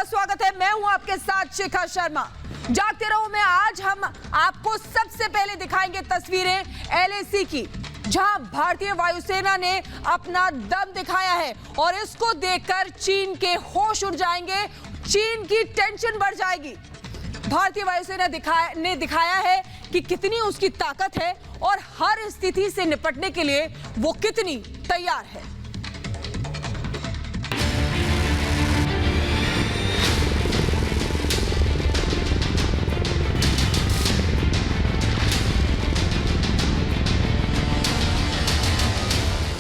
स्वागत है। मैं हूं आपके साथ शिखा शर्मा। जागते रहो में आज हम आपको सबसे पहले दिखाएंगे तस्वीरें LAC की, जहां भारतीय वायुसेना ने अपना दम दिखाया है और इसको देखकर चीन के होश उड़ जाएंगे, चीन की टेंशन बढ़ जाएगी। भारतीय वायुसेना ने दिखाया है कि कितनी उसकी ताकत है और हर स्थिति से निपटने के लिए वो कितनी तैयार है।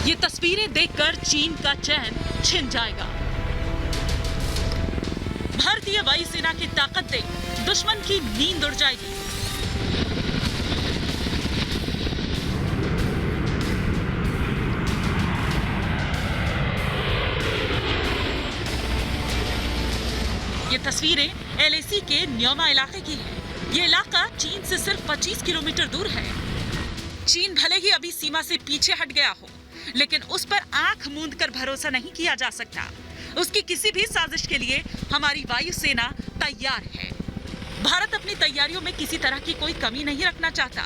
ये तस्वीरें देखकर चीन का चैन छिन जाएगा। भारतीय वायुसेना की ताकत देख दुश्मन की नींद उड़ जाएगी। ये तस्वीरें LAC के न्योमा इलाके की है। ये इलाका चीन से सिर्फ 25 किलोमीटर दूर है। चीन भले ही अभी सीमा से पीछे हट गया हो, लेकिन उस पर आंख मूंद कर भरोसा नहीं किया जा सकता। उसकी किसी भी साजिश के लिए हमारी वायुसेना तैयार है। भारत अपनी तैयारियों में किसी तरह की कोई कमी नहीं रखना चाहता।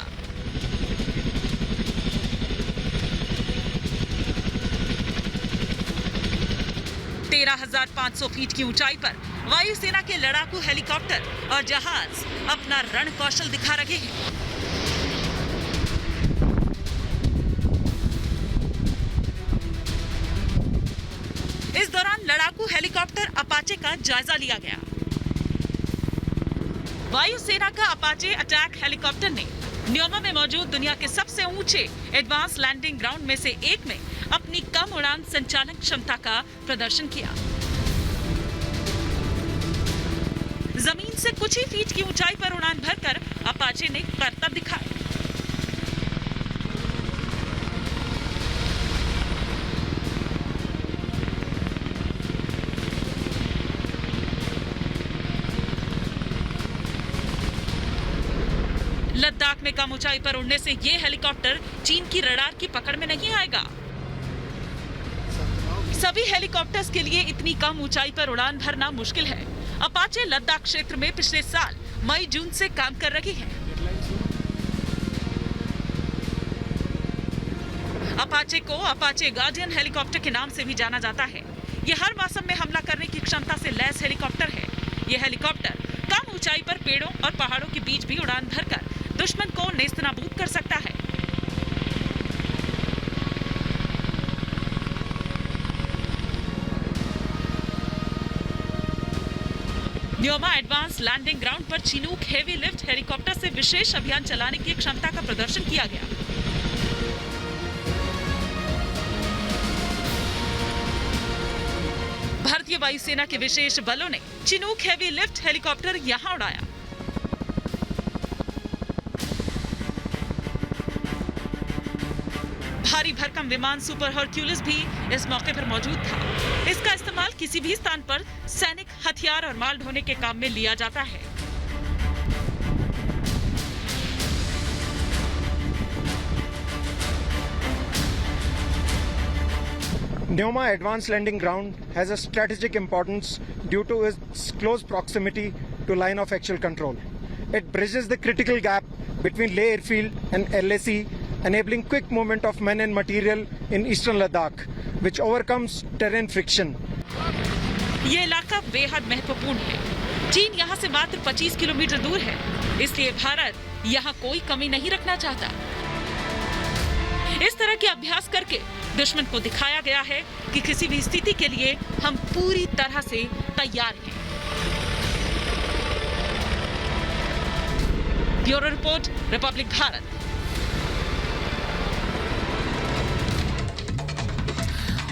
तेरह 13,500 फीट की ऊंचाई पर वायुसेना के लड़ाकू हेलीकॉप्टर और जहाज अपना रण कौशल दिखा रहे हैं। इस दौरान लड़ाकू हेलीकॉप्टर अपाचे का जायजा लिया गया। वायुसेना का अपाचे अटैक हेलीकॉप्टर ने न्योमा में मौजूद दुनिया के सबसे ऊंचे एडवांस लैंडिंग ग्राउंड में से एक में अपनी कम उड़ान संचालन क्षमता का प्रदर्शन किया। जमीन से कुछ ही फीट की ऊंचाई पर उड़ान भरकर अपाचे ने करतब दिखाया। लद्दाख में कम ऊंचाई पर उड़ने से ये हेलीकॉप्टर चीन की रडार की पकड़ में नहीं आएगा। सभी हेलीकॉप्टर्स के लिए इतनी कम ऊंचाई पर उड़ान भरना मुश्किल है। अपाचे लद्दाख क्षेत्र में पिछले साल मई जून से काम कर रही है। अपाचे को अपाचे गार्डियन हेलीकॉप्टर के नाम से भी जाना जाता है। ये हर मौसम में हमला करने की क्षमता से लैस हेलीकॉप्टर है। ये हेलीकॉप्टर कम ऊंचाई पर पेड़ों और पहाड़ों के बीच भी उड़ान भरकर दुश्मन को नेस्तनाबूद कर सकता है। न्योमा एडवांस लैंडिंग ग्राउंड पर चिनूक हेवी लिफ्ट हेलीकॉप्टर से विशेष अभियान चलाने की क्षमता का प्रदर्शन किया गया। भारतीय वायुसेना के विशेष बलों ने चिनूक हेवी लिफ्ट हेलीकॉप्टर यहां उड़ाया। भारी भरकम विमान सुपर हरक्यूलिस भी इस मौके पर मौजूद था। इसका इस्तेमाल किसी भी स्थान पर सैनिक हथियार और माल ढोने के काम में लिया जाता है। Neoma Advanced Landing Ground has a strategic importance due to its close proximity to line of actual control. It bridges the critical gap between Leh Airfield and LAC, enabling quick movement of men and material in eastern Ladakh, which overcomes terrain friction. ये इलाका बेहद महत्वपूर्ण है। चीन यहाँ से मात्र 25 kilometre दूर है, इसलिए भारत यहाँ कोई कमी नहीं रखना चाहता। इस तरह के अभ्यास करके दुश्मन को दिखाया गया है कि किसी भी स्थिति के लिए हम पूरी तरह से तैयार हैं। Bureau report, Republic Bharat.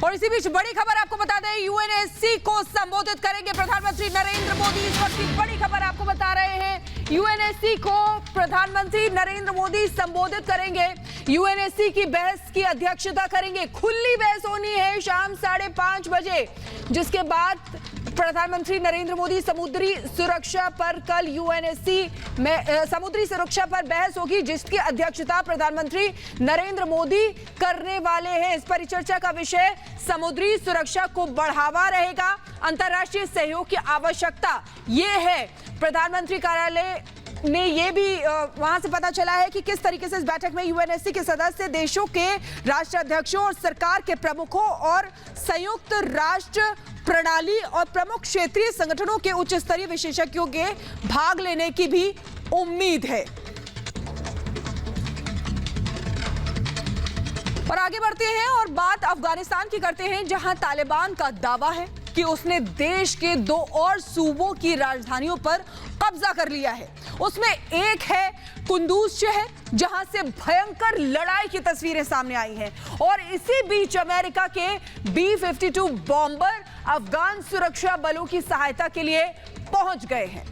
और इसी बीच बड़ी खबर आपको बता दें, UNSC को संबोधित करेंगे प्रधानमंत्री नरेंद्र मोदी। इस वक्त की बड़ी खबर आपको बता रहे हैं, UNSC को प्रधानमंत्री नरेंद्र मोदी संबोधित करेंगे। UNSC की बहस की अध्यक्षता करेंगे। खुली बहस होनी है शाम 5:30 बजे, जिसके बाद प्रधानमंत्री नरेंद्र मोदी समुद्री सुरक्षा पर कल यूएनएससी में समुद्री सुरक्षा पर बहस होगी, जिसकी अध्यक्षता प्रधानमंत्री नरेंद्र मोदी करने वाले हैं। इस परिचर्चा का विषय समुद्री सुरक्षा को बढ़ावा रहेगा, अंतर्राष्ट्रीय सहयोग की आवश्यकता ये है। प्रधानमंत्री कार्यालय ने ये भी वहां से पता चला है कि किस तरीके से इस बैठक में यूएनएससी के सदस्य देशों के राष्ट्राध्यक्षों और सरकार के प्रमुखों और संयुक्त राष्ट्र प्रणाली और प्रमुख क्षेत्रीय संगठनों के उच्च स्तरीय विशेषज्ञों के भाग लेने की भी उम्मीद है। और आगे बढ़ते हैं और बात अफगानिस्तान की करते हैं, जहां तालिबान का दावा है कि उसने देश के 2 और सूबों की राजधानियों पर कब्जा कर लिया है। उसमें एक है कुंदूज शहर, जहां से भयंकर लड़ाई की तस्वीरें सामने आई हैं, और इसी बीच अमेरिका के B-52 बॉम्बर अफगान सुरक्षा बलों की सहायता के लिए पहुंच गए हैं।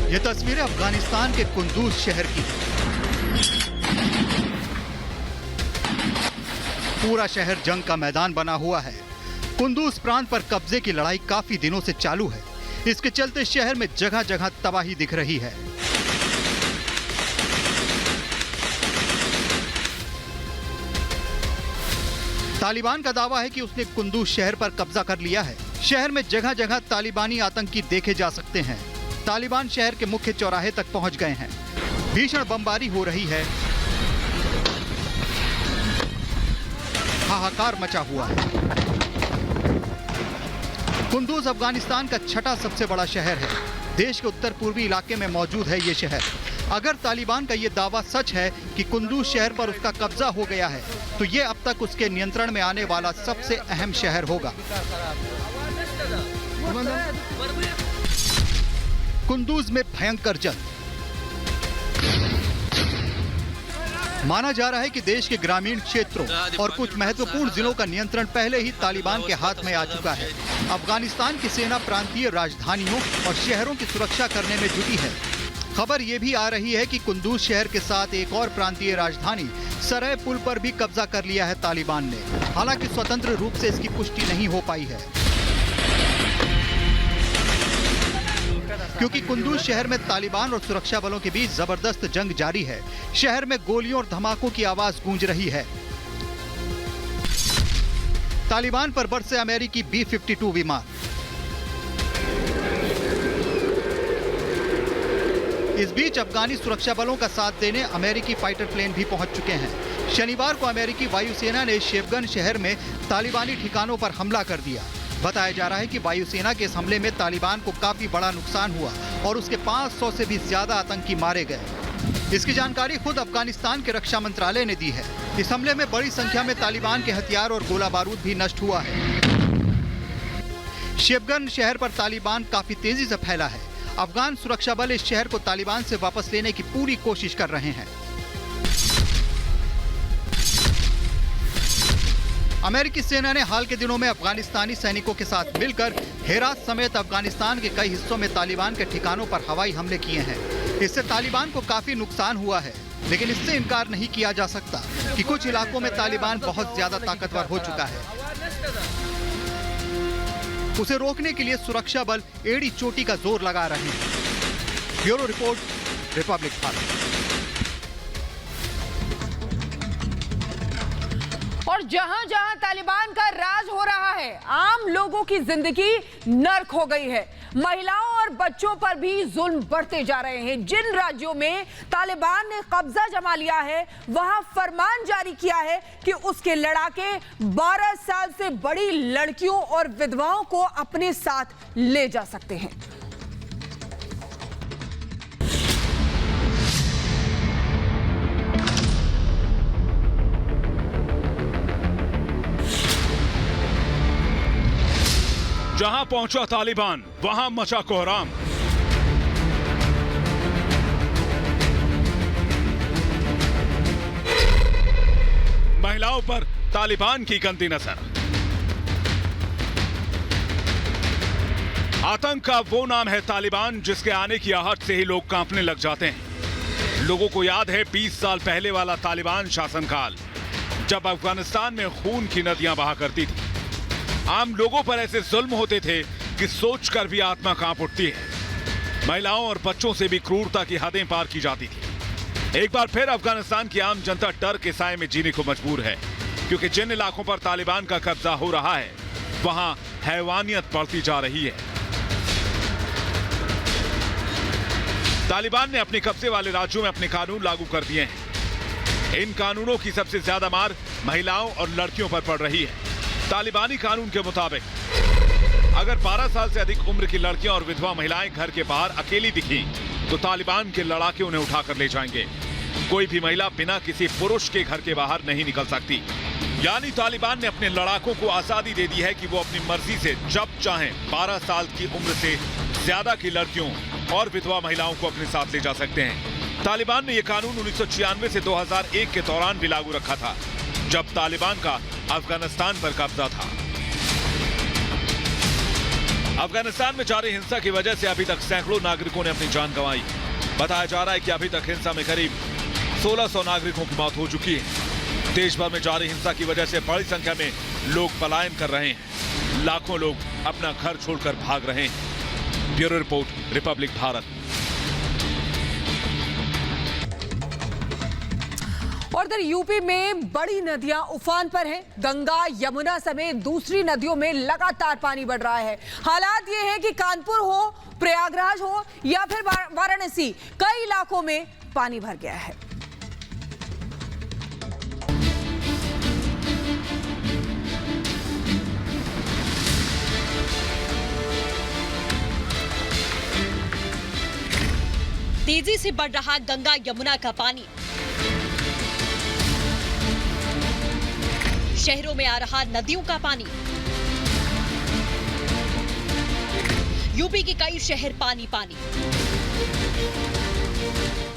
ये तस्वीरें अफगानिस्तान के कुंदूज शहर की हैं। पूरा शहर जंग का मैदान बना हुआ है। कुंदूज प्रांत पर कब्जे की लड़ाई काफी दिनों से चालू है। इसके चलते शहर में जगह जगह तबाही दिख रही है। तालिबान का दावा है कि उसने कुंदूज शहर पर कब्जा कर लिया है। शहर में जगह जगह तालिबानी आतंकी देखे जा सकते हैं। तालिबान शहर के मुख्य चौराहे तक पहुंच गए हैं। भीषण बमबारी हो रही है। हाहाकार मचा हुआ है। कुंदूज अफगानिस्तान का 6वां सबसे बड़ा शहर है। देश के उत्तर पूर्वी इलाके में मौजूद है ये शहर। अगर तालिबान का ये दावा सच है कि कुंदूज शहर पर उसका कब्जा हो गया है, तो ये अब तक उसके नियंत्रण में आने वाला सबसे अहम शहर होगा। कुंदूज में भयंकर जंग। माना जा रहा है कि देश के ग्रामीण क्षेत्रों और कुछ महत्वपूर्ण जिलों का नियंत्रण पहले ही तालिबान के हाथ में आ चुका है। अफगानिस्तान की सेना प्रांतीय राजधानियों और शहरों की सुरक्षा करने में जुटी है। खबर ये भी आ रही है कि कुंदूज शहर के साथ एक और प्रांतीय राजधानी सरय पुल पर भी कब्जा कर लिया है तालिबान ने। हालांकि स्वतंत्र रूप से इसकी पुष्टि नहीं हो पाई है, क्योंकि कुंदूज शहर में तालिबान और सुरक्षा बलों के बीच जबरदस्त जंग जारी है। शहर में गोलियों और धमाकों की आवाज गूंज रही है। तालिबान पर बरसे अमेरिकी B-52 विमान। इस बीच अफगानी सुरक्षा बलों का साथ देने अमेरिकी फाइटर प्लेन भी पहुंच चुके हैं। शनिवार को अमेरिकी वायुसेना ने शेवगन शहर में तालिबानी ठिकानों पर हमला कर दिया। बताया जा रहा है कि वायुसेना के इस हमले में तालिबान को काफी बड़ा नुकसान हुआ और उसके 500 से भी ज्यादा आतंकी मारे गए। इसकी जानकारी खुद अफगानिस्तान के रक्षा मंत्रालय ने दी है। इस हमले में बड़ी संख्या में तालिबान के हथियार और गोला बारूद भी नष्ट हुआ है। शेवगन शहर पर तालिबान काफी तेजी से फैला है। अफगान सुरक्षा बल इस शहर को तालिबान से वापस लेने की पूरी कोशिश कर रहे हैं। अमेरिकी सेना ने हाल के दिनों में अफगानिस्तानी सैनिकों के साथ मिलकर हेरात समेत अफगानिस्तान के कई हिस्सों में तालिबान के ठिकानों पर हवाई हमले किए हैं। इससे तालिबान को काफी नुकसान हुआ है, लेकिन इससे इनकार नहीं किया जा सकता कि कुछ इलाकों में तालिबान बहुत ज्यादा ताकतवर हो चुका है। उसे रोकने के लिए सुरक्षा बल एड़ी चोटी का जोर लगा रहे हैं। Bureau report, Republic Bharat. और जहां जहां तालिबान का राज हो रहा है, आम लोगों की जिंदगी नर्क हो गई है। महिलाओं और बच्चों पर भी जुल्म बढ़ते जा रहे हैं। जिन राज्यों में तालिबान ने कब्जा जमा लिया है, वहां फरमान जारी किया है कि उसके लड़ाके 12 साल से बड़ी लड़कियों और विधवाओं को अपने साथ ले जा सकते हैं। जहां पहुंचा तालिबान, वहां मचा कोहराम। महिलाओं पर तालिबान की गंदी नजर। आतंक का वो नाम है तालिबान, जिसके आने की आहट से ही लोग कांपने लग जाते हैं। लोगों को याद है 20 साल पहले वाला तालिबान शासनकाल, जब अफगानिस्तान में खून की नदियां बहा करती थी। आम लोगों पर ऐसे जुल्म होते थे कि सोचकर भी आत्मा कांप उठती है। महिलाओं और बच्चों से भी क्रूरता की हदें पार की जाती थी। एक बार फिर अफगानिस्तान की आम जनता डर के साए में जीने को मजबूर है, क्योंकि जिन इलाकों पर तालिबान का कब्जा हो रहा है वहां हैवानियत बढ़ती जा रही है। तालिबान ने अपने कब्जे वाले राज्यों में अपने कानून लागू कर दिए हैं। इन कानूनों की सबसे ज्यादा मार महिलाओं और लड़कियों पर पड़ रही है। तालिबानी कानून के मुताबिक अगर 12 साल से अधिक उम्र की लड़कियां और विधवा महिलाएं घर के बाहर अकेली दिखी तो तालिबान के लड़ाके उन्हें उठाकर ले जाएंगे। कोई भी महिला बिना किसी पुरुष के घर के बाहर नहीं निकल सकती। यानी तालिबान ने अपने लड़ाकों को आजादी दे दी है कि वो अपनी मर्जी से जब चाहें 12 साल की उम्र से ज्यादा की लड़कियों और विधवा महिलाओं को अपने साथ ले जा सकते हैं। तालिबान ने यह कानून 1996 से 2001 के दौरान भी लागू रखा था, जब तालिबान का अफगानिस्तान पर कब्जा था। अफगानिस्तान में जारी हिंसा की वजह से अभी तक सैकड़ों नागरिकों ने अपनी जान गंवाई। बताया जा रहा है कि अभी तक हिंसा में करीब 1600 नागरिकों की मौत हो चुकी है। देश भर में जारी हिंसा की वजह से बड़ी संख्या में लोग पलायन कर रहे हैं। लाखों लोग अपना घर छोड़कर भाग रहे हैं। Bureau report, Republic Bharat. और इधर यूपी में बड़ी नदियां उफान पर हैं। गंगा, यमुना समेत दूसरी नदियों में लगातार पानी बढ़ रहा है। हालात ये है कि कानपुर हो, प्रयागराज हो या फिर वाराणसी, कई इलाकों में पानी भर गया है। तेजी से बढ़ रहा गंगा यमुना का पानी, शहरों में आ रहा नदियों का पानी, यूपी के कई शहर पानी पानी।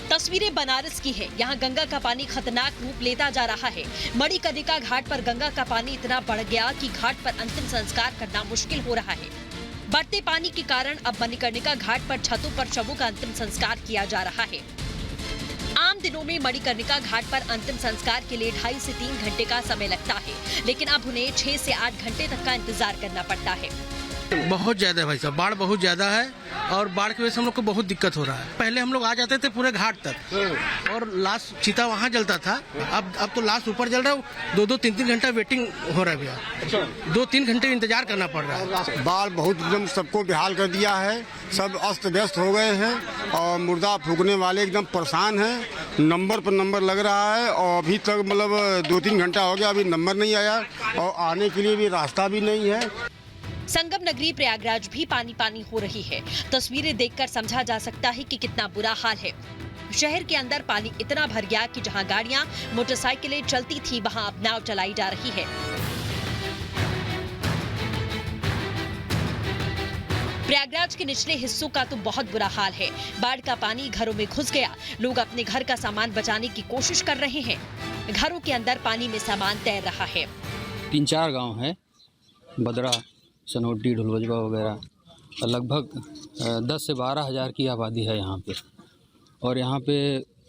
तस्वीरें बनारस की है। यहाँ गंगा का पानी खतरनाक रूप लेता जा रहा है। मणिकर्णिका घाट पर गंगा का पानी इतना बढ़ गया कि घाट पर अंतिम संस्कार करना मुश्किल हो रहा है। बढ़ते पानी के कारण अब मणिकर्णिका घाट पर छतों पर शवों का अंतिम संस्कार किया जा रहा है। आम दिनों में मणिकर्णिका घाट पर अंतिम संस्कार के लिए 2.5 से 3 घंटे का समय लगता है, लेकिन अब उन्हें 6 से 8 घंटे तक का इंतजार करना पड़ता है। बहुत ज्यादा है भाई साहब, बाढ़ बहुत ज्यादा है और बाढ़ की वजह से हम लोग को बहुत दिक्कत हो रहा है। पहले हम लोग आ जाते थे पूरे घाट तक और लास्ट चिता वहाँ जलता था। अब तो लास्ट ऊपर जल रहा है। 2-2, 3-3 घंटा वेटिंग हो रहा है भैया। 2-3 घंटे इंतजार करना पड़ रहा है। बाढ़ बहुत एकदम सबको बेहाल कर दिया है। सब अस्त व्यस्त हो गए हैं और मुर्दा फूकने वाले एकदम परेशान हैं। नंबर पर नंबर लग रहा है और अभी तक मतलब 2-3 घंटा हो गया, अभी नंबर नहीं आया और आने के लिए भी रास्ता भी नहीं है। संगम नगरी प्रयागराज भी पानी पानी हो रही है। तस्वीरें देखकर समझा जा सकता है कि कितना बुरा हाल है। शहर के अंदर पानी इतना भर गया कि जहां गाड़ियां, मोटरसाइकिलें चलती थी, वहां अब नाव चलाई जा रही है। प्रयागराज के निचले हिस्सों का तो बहुत बुरा हाल है। बाढ़ का पानी घरों में घुस गया। लोग अपने घर का सामान बचाने की कोशिश कर रहे हैं। घरों के अंदर पानी में सामान तैर रहा है। 3-4 गांव है, बदरा, सनोटी, ढुलवजवा वगैरह। लगभग 10 से 12 हज़ार की आबादी है यहाँ पे। और यहाँ पे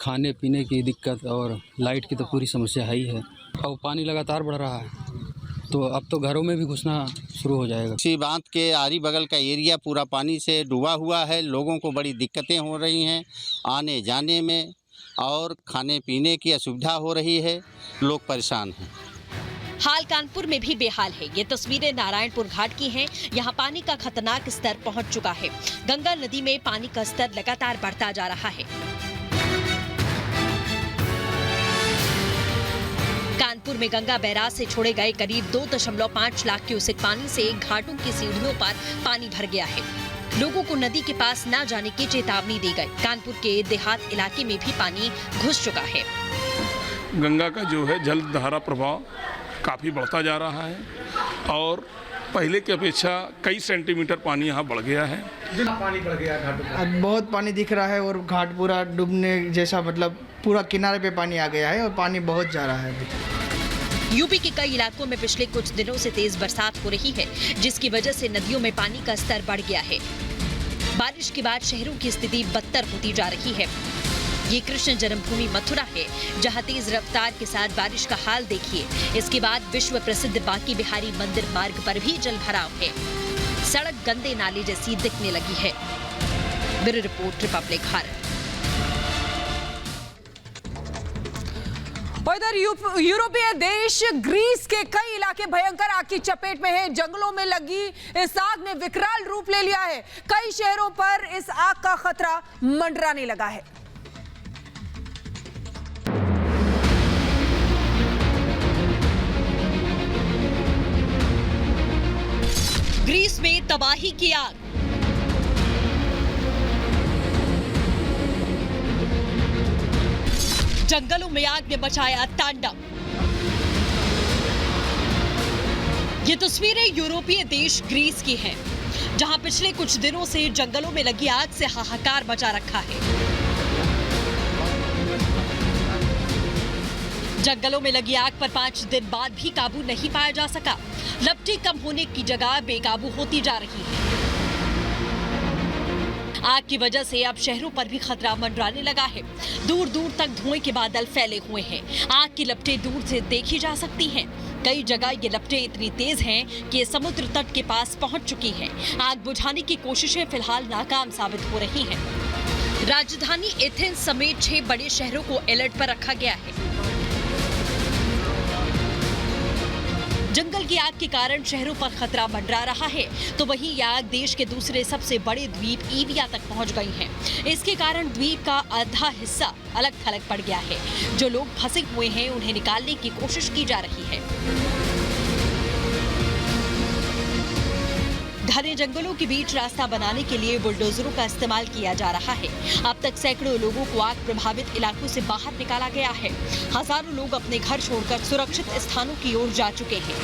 खाने पीने की दिक्कत और लाइट की तो पूरी समस्या है ही है। और पानी लगातार बढ़ रहा है तो अब तो घरों में भी घुसना शुरू हो जाएगा। इसी बांध के आरी बगल का एरिया पूरा पानी से डूबा हुआ है। लोगों को बड़ी दिक्कतें हो रही हैं आने जाने में और खाने पीने की असुविधा हो रही है। लोग परेशान हैं। हाल कानपुर में भी बेहाल है। ये तस्वीरें नारायणपुर घाट की हैं। यहाँ पानी का खतरनाक स्तर पहुँच चुका है। गंगा नदी में पानी का स्तर लगातार बढ़ता जा रहा है। कानपुर में गंगा बैराज से छोड़े गए करीब 2.5 लाख क्यूसेक पानी से घाटों की सीढ़ियों पर पानी भर गया है। लोगों को नदी के पास न जाने की चेतावनी दी गई। कानपुर के देहात इलाके में भी पानी घुस चुका है। गंगा का जो है जल धारा प्रभाव काफ़ी बढ़ता जा रहा है और पहले की अपेक्षा कई सेंटीमीटर पानी यहाँ बढ़ गया है। पानी बढ़ गया घाट पर, बहुत पानी दिख रहा है और घाट पूरा डूबने जैसा, मतलब पूरा किनारे पे पानी आ गया है और पानी बहुत जा रहा है अभी। यूपी के कई इलाकों में पिछले कुछ दिनों से तेज बरसात हो रही है, जिसकी वजह से नदियों में पानी का स्तर बढ़ गया है। बारिश के बाद शहरों की स्थिति बदतर होती जा रही है। ये कृष्ण जन्मभूमि मथुरा है, जहां तेज रफ्तार के साथ बारिश का हाल देखिए। इसके बाद विश्व प्रसिद्ध बांके बिहारी मंदिर मार्ग पर भी जल भराव है। सड़क गंदे नाले जैसी दिखने लगी है। Bureau report, Republic Bharat. इधर यूरोपीय देश ग्रीस के कई इलाके भयंकर आग की चपेट में हैं। जंगलों में लगी इस आग ने विकराल रूप ले लिया है। कई शहरों पर इस आग का खतरा मंडराने लगा है। ग्रीस में तबाही की आग। जंगलों में आग ने मचाया तांडव। ये तस्वीरें यूरोपीय देश ग्रीस की हैं, जहां पिछले कुछ दिनों से जंगलों में लगी आग से हाहाकार मचा रखा है। जंगलों में लगी आग पर 5 दिन बाद भी काबू नहीं पाया जा सका। लपटें कम होने की जगह बेकाबू होती जा रही है। आग की वजह से अब शहरों पर भी खतरा मंडराने लगा है। दूर दूर तक धुएं के बादल फैले हुए हैं। आग की लपटें दूर से देखी जा सकती हैं। कई जगह ये लपटें इतनी तेज हैं कि समुद्र तट के पास पहुंच चुकी हैं। आग बुझाने की कोशिशें फिलहाल नाकाम साबित हो रही हैं। राजधानी एथेंस समेत 6 बड़े शहरों को अलर्ट पर रखा गया है। जंगल की आग के कारण शहरों पर खतरा मंडरा रहा है, तो वहीं यह आग देश के दूसरे सबसे बड़े द्वीप ईविया तक पहुंच गई है। इसके कारण द्वीप का आधा हिस्सा अलग थलग पड़ गया है। जो लोग फंसे हुए हैं उन्हें निकालने की कोशिश की जा रही है। घने जंगलों के बीच रास्ता बनाने के लिए बुलडोजरों का इस्तेमाल किया जा रहा है। अब तक सैकड़ों लोगों को आग प्रभावित इलाकों से बाहर निकाला गया है। हजारों लोग अपने घर छोड़कर सुरक्षित स्थानों की ओर जा चुके हैं।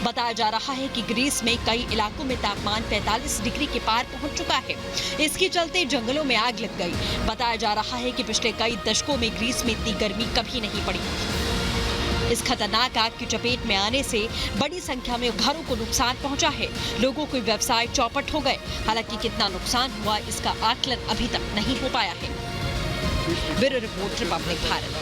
बताया जा रहा है कि ग्रीस में कई इलाकों में तापमान 45 डिग्री के पार पहुंच चुका है। इसके चलते जंगलों में आग लग गई। बताया जा रहा है कि पिछले कई दशकों में ग्रीस में इतनी गर्मी कभी नहीं पड़ी। इस खतरनाक आग की चपेट में आने से बड़ी संख्या में घरों को नुकसान पहुंचा है। लोगों के व्यवसाय चौपट हो गए। हालांकि कितना नुकसान हुआ इसका आकलन अभी तक नहीं हो पाया है। Bureau report, Republic Bharat.